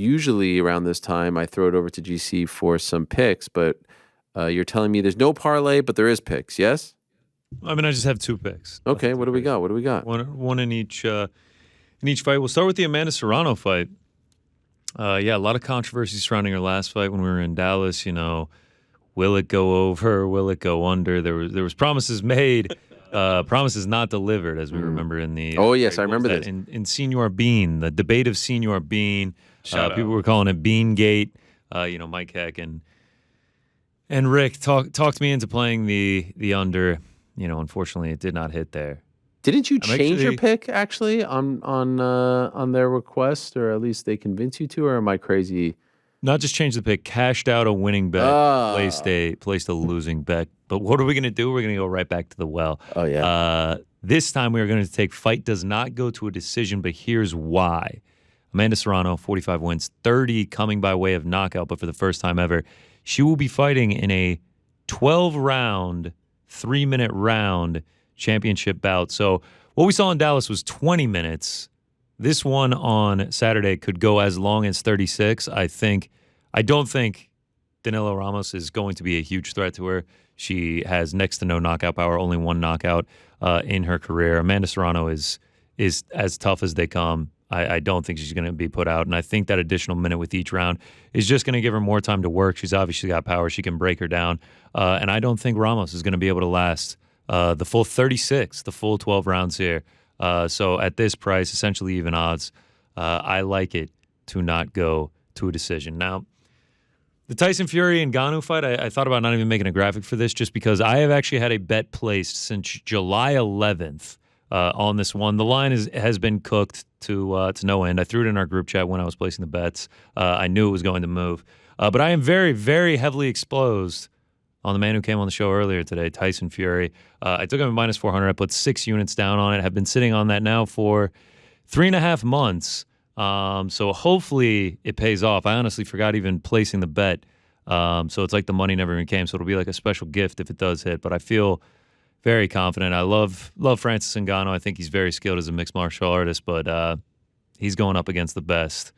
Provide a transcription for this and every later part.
Usually around this time, I throw it over to GC for some picks, but you're telling me there's no parlay, but there is picks, yes? I mean, I just have 2 picks. Okay, what do we got? What do we got? One in each fight. We'll start with the Amanda Serrano fight. Yeah, a lot of controversy surrounding her last fight when we were in Dallas. Will it go over? Will it go under? There was promises made, promises not delivered, as we remember in the. Oh yes, I remember this in Senior Bean, the debate of Senior Bean. People were calling it Beangate. Mike Heck and Rick talked me into playing the under. Unfortunately, it did not hit there. Didn't you change your pick actually on their request, or at least they convinced you to, or am I crazy? Not just changed the pick, cashed out a winning bet, placed a losing bet. But what are we going to do? We're going to go right back to the well. Oh yeah. This time we are going to take fight does not go to a decision, but here's why. Amanda Serrano, 45 wins, 30 coming by way of knockout, but for the first time ever, she will be fighting in a 12-round, 3-minute round championship bout. So what we saw in Dallas was 20 minutes. This one on Saturday could go as long as 36. I don't think Danilo Ramos is going to be a huge threat to her. She has next to no knockout power, only 1 knockout in her career. Amanda Serrano is as tough as they come. I don't think she's going to be put out, and I think that additional minute with each round is just going to give her more time to work. She's obviously got power. She can break her down, and I don't think Ramos is going to be able to last the full 36, the full 12 rounds here. So at this price, essentially even odds, I like it to not go to a decision. Now, the Tyson Fury and Ngannou fight, I thought about not even making a graphic for this just because I have actually had a bet placed since July 11th on this one. The line has been cooked to no end. I threw it in our group chat when I was placing the bets. I knew it was going to move. But I am very, very heavily exposed on the man who came on the show earlier today, Tyson Fury. I took him at -400. I put 6 units down on it. Have been sitting on that now for 3.5 months. So hopefully it pays off. I honestly forgot even placing the bet. So it's like the money never even came. So it'll be like a special gift if it does hit. But I feel very confident. I love Francis Ngannou. I think he's very skilled as a mixed martial artist, but he's going up against the best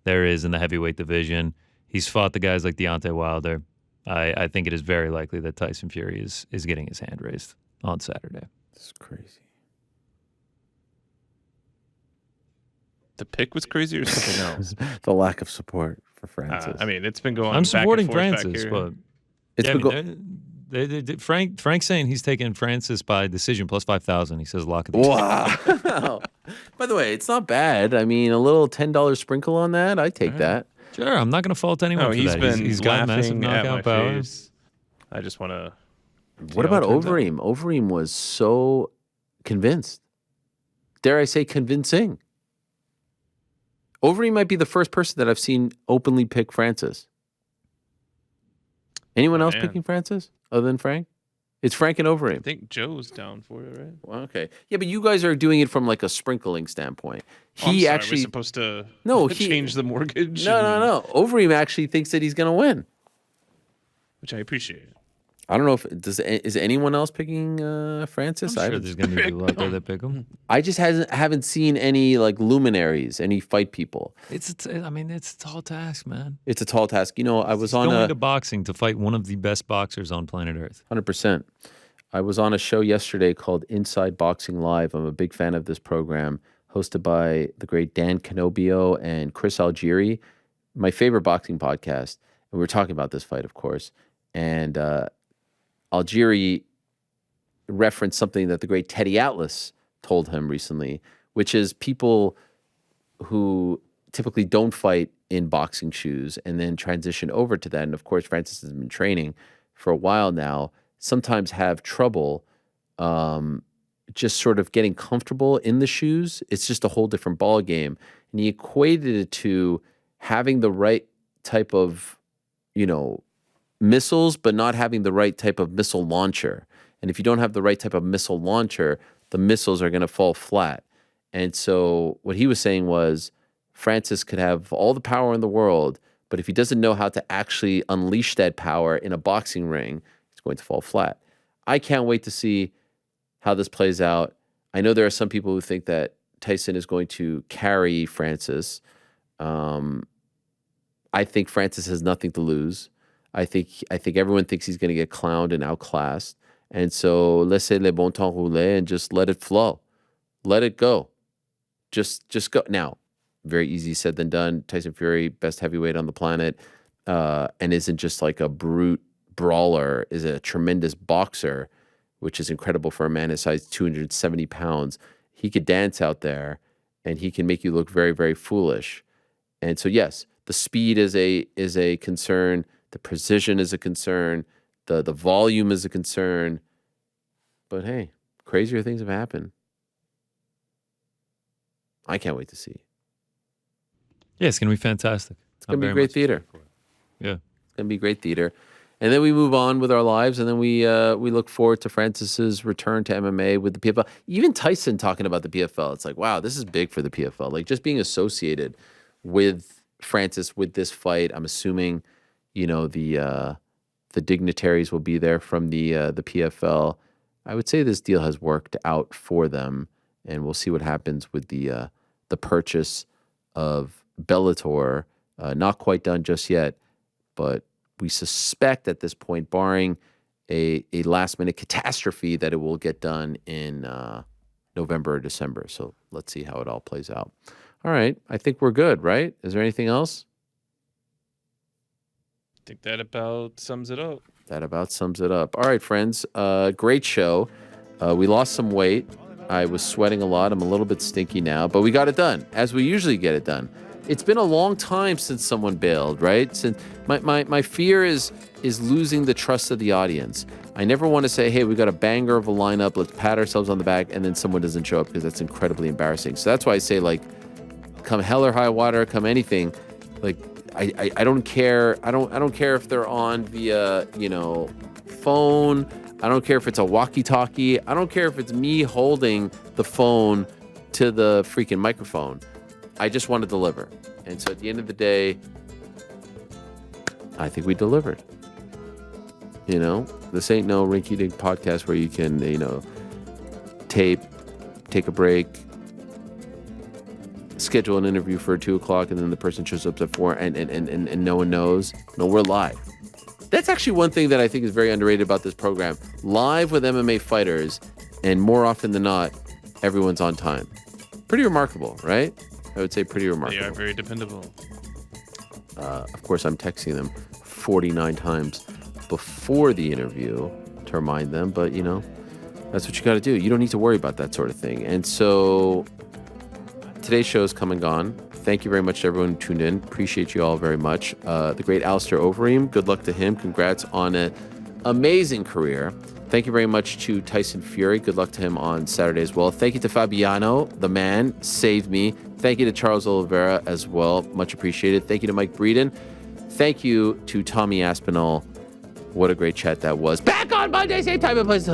there is in the heavyweight division. He's fought the guys like Deontay Wilder. I think it is very likely that Tyson Fury is getting his hand raised on Saturday. It's crazy. The pick was crazy or something else? The lack of support for Francis. I mean, it's been going. I'm back supporting and forth Francis, back but it's been Frank's saying he's taking Francis by decision plus 5,000. He says lock of the wow. By the way, it's not bad. I mean, a little $10 sprinkle on that, I take that. Sure, I'm not going to fault anyone. No, for he's that. been he's got massive laughing at my knockout power. face. I just want to. What about Overeem? Overeem was so convinced. Dare I say convincing? Overeem might be the first person that I've seen openly pick Francis. Anyone else picking Francis other than Frank? It's Frank and Overeem. I think Joe's down for it, right? Well, okay. Yeah, but you guys are doing it from like a sprinkling standpoint. He actually we're supposed to he change the mortgage. No. Overeem actually thinks that he's going to win, which I appreciate. I don't know if is anyone else picking Francis? I'm sure there's going to be people out there that pick him. I just haven't seen any like luminaries, any fight people. It's a tall task, man. It's a tall task. I was on going to boxing to fight one of the best boxers on planet Earth. 100%. I was on a show yesterday called Inside Boxing Live. I'm a big fan of this program, hosted by the great Dan Canobio and Chris Algieri, my favorite boxing podcast. And we were talking about this fight, of course. And Algieri referenced something that the great Teddy Atlas told him recently, which is people who typically don't fight in boxing shoes and then transition over to that. And of course, Francis has been training for a while now, sometimes have trouble just sort of getting comfortable in the shoes. It's just a whole different ball game. And he equated it to having the right type of, missiles, but not having the right type of missile launcher. And if you don't have the right type of missile launcher, the missiles are going to fall flat. And so what he was saying was Francis could have all the power in the world, but if he doesn't know how to actually unleash that power in a boxing ring, it's going to fall flat. I can't wait to see how this plays out. I know there are some people who think that Tyson is going to carry Francis. I think Francis has nothing to lose. I think everyone thinks he's going to get clowned and outclassed. And so laissez le bon temps rouler and just let it flow. Let it go. Just go. Now, very easy said than done. Tyson Fury, best heavyweight on the planet, and isn't just like a brute brawler, is a tremendous boxer, which is incredible for a man his size, 270 pounds. He could dance out there, and he can make you look very, very foolish. And so, yes, the speed is a concern. The precision is a concern. The volume is a concern. But hey, crazier things have happened. I can't wait to see. Yeah, it's going to be fantastic. It's going to be great theater. Yeah. It's going to be great theater. And then we move on with our lives, and then we look forward to Francis's return to MMA with the PFL. Even Tyson talking about the PFL. It's like, wow, this is big for the PFL. Like, just being associated with Francis with this fight. I'm assuming, the dignitaries will be there from the PFL. I would say this deal has worked out for them, and we'll see what happens with the purchase of Bellator. Not quite done just yet, but we suspect at this point, barring a last-minute catastrophe, that it will get done in November or December. So let's see how it all plays out. All right. I think we're good, right? Is there anything else? I think that about sums it up. That about sums it up. All right, friends. Great show. We lost some weight. I was sweating a lot. I'm a little bit stinky now, but we got it done, as we usually get it done. It's been a long time since someone bailed, right? Since my fear is losing the trust of the audience. I never want to say, hey, we got a banger of a lineup, let's pat ourselves on the back, and then someone doesn't show up, because that's incredibly embarrassing. So that's why I say, like, come hell or high water, come anything, like, I don't care. I don't care if they're on via, phone. I don't care if it's a walkie-talkie. I don't care if it's me holding the phone to the freaking microphone. I just want to deliver. And so at the end of the day, I think we delivered. This ain't no rinky-dink podcast where you can, tape, take a break, schedule an interview for 2:00, and then the person shows up at 4, and no one knows. No, we're live. That's actually one thing that I think is very underrated about this program. Live with MMA fighters, and more often than not, everyone's on time. Pretty remarkable, right? I would say pretty remarkable. They are very dependable. Of course, I'm texting them 49 times before the interview to remind them, but, that's what you got to do. You don't need to worry about that sort of thing. And so today's show is come and gone. Thank you very much to everyone who tuned in. Appreciate you all very much. The great Alistair Overeem, good luck to him. Congrats on an amazing career. Thank you very much to Tyson Fury. Good luck to him on Saturday as well. Thank you to Fabiano, the man, saved me. Thank you to Charles Oliveira as well. Much appreciated. Thank you to Mike Breeden. Thank you to Tommy Aspinall. What a great chat that was. Back on Monday, same time and place.